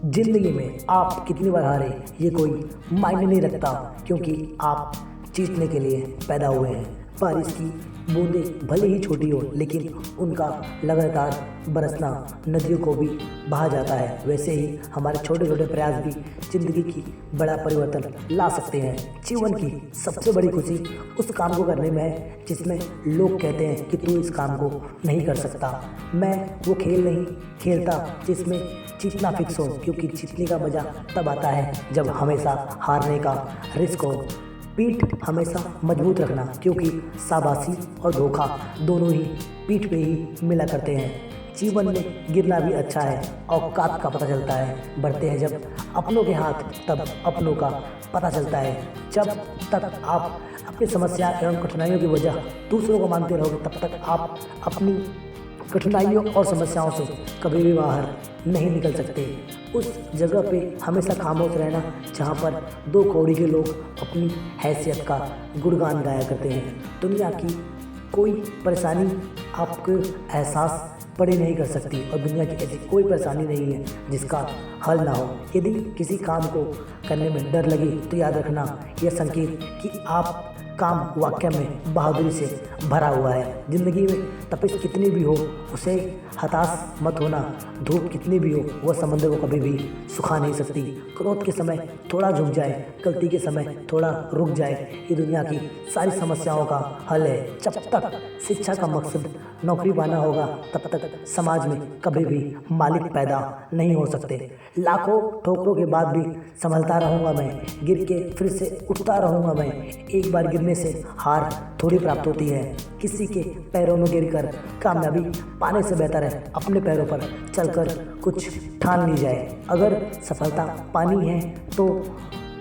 जिंदगी में आप कितनी बार हारे ये कोई मायने नहीं रखता, क्योंकि आप जीतने के लिए पैदा हुए हैं। बारिश की बूंदें भले ही छोटी हो, लेकिन उनका लगातार बरसना नदियों को भी बहा जाता है। वैसे ही हमारे छोटे छोटे प्रयास भी जिंदगी की बड़ा परिवर्तन ला सकते हैं। जीवन की सबसे बड़ी खुशी उस काम को करने में है जिसमें लोग कहते हैं कि तू इस काम को नहीं कर सकता। मैं वो खेल नहीं खेलता जिसमें जीतना फिक्स हो, क्योंकि जीतने का मज़ा तब आता है जब हमेशा हारने का रिस्क हो। पीठ हमेशा मजबूत रखना, क्योंकि शाबाशी और धोखा दोनों ही पीठ पे ही मिला करते हैं। जीवन में गिरना भी अच्छा है, औकात का पता चलता है। बढ़ते हैं जब अपनों के हाथ, तब अपनों का पता चलता है। जब तक आप अपनी समस्या एवं कठिनाइयों की वजह दूसरों को मानते रहोगे, तब तक आप अपनी कठिनाइयों और समस्याओं से कभी भी बाहर नहीं निकल सकते। उस जगह पे हमेशा खामोश रहना जहाँ पर दो कौड़ी के लोग अपनी हैसियत का गुणगान गाया करते हैं। दुनिया की कोई परेशानी आपको एहसास पड़े नहीं कर सकती, और दुनिया की ऐसी कोई परेशानी नहीं है जिसका हल ना हो। यदि किसी काम को करने में डर लगे तो याद रखना यह संकेत कि आप काम वाकई में बहादुरी से भरा हुआ है। जिंदगी में तपिश कितनी भी हो, उसे हताश मत होना। धूप कितनी भी हो, वह समंदर को कभी भी सुखा नहीं सकती। क्रोध के समय थोड़ा झुक जाए, गलती के समय थोड़ा रुक जाए, ये दुनिया की सारी समस्याओं का हल है। जब तक शिक्षा का मकसद नौकरी पाना होगा, तब तक समाज में कभी भी मालिक पैदा नहीं हो सकते। लाखों ठोकरों के बाद भी संभलता रहूँगा मैं, गिर के फिर से उठता रहूँगा मैं। एक बार गिरने से हार थोड़ी प्राप्त होती है। किसी के पैरों में गिरकर कामयाबी पाने से बेहतर है अपने पैरों पर चलकर कुछ ठान ली जाए। अगर सफलता पानी है तो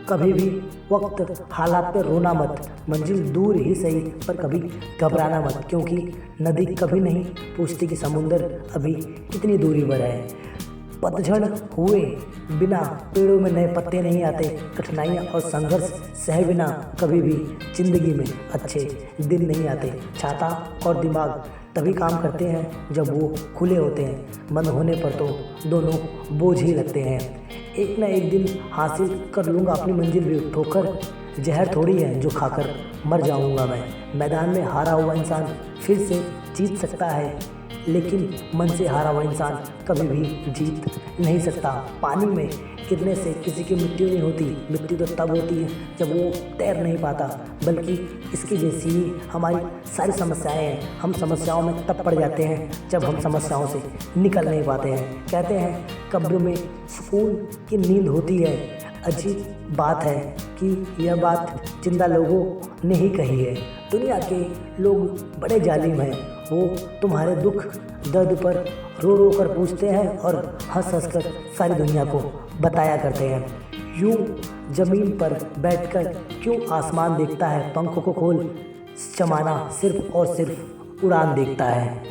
कभी भी वक्त हालात पे रोना मत। मंजिल दूर ही सही, पर कभी घबराना मत, क्योंकि नदी कभी नहीं पूछती कि समुंदर अभी कितनी दूरी पर है। पतझड़ हुए बिना पेड़ों में नए पत्ते नहीं आते। कठिनाइयाँ और संघर्ष सहे बिना कभी भी जिंदगी में अच्छे दिन नहीं आते। छाता और दिमाग तभी काम करते हैं जब वो खुले होते हैं। बंद होने पर तो दोनों बोझ ही लगते हैं। एक ना एक दिन हासिल कर लूँगा अपनी मंजिल भी। ठोकर जहर थोड़ी है जो खाकर मर जाऊँगा मैं। मैदान में हारा हुआ इंसान फिर से जीत सकता है, लेकिन मन से हारा हुआ इंसान कभी भी जीत नहीं सकता। पानी में गिरने से किसी की मृत्यु नहीं होती। मृत्यु तो तब होती है जब वो तैर नहीं पाता, बल्कि इसकी जैसी ही हमारी सारी समस्याएं हैं। हम समस्याओं में तब पड़ जाते हैं जब हम समस्याओं से निकल नहीं पाते हैं। कहते हैं कब्र में सुकून की नींद होती है। अजीब बात है कि यह बात जिंदा लोगों ने ही कही है। दुनिया के लोग बड़े जालिम हैं। वो तुम्हारे दुख दर्द पर रो रो कर पूछते हैं और हंस हंस कर सारी दुनिया को बताया करते हैं। यूं जमीन पर बैठकर क्यों आसमान देखता है? पंखों को खोल, जमाना सिर्फ और सिर्फ उड़ान देखता है।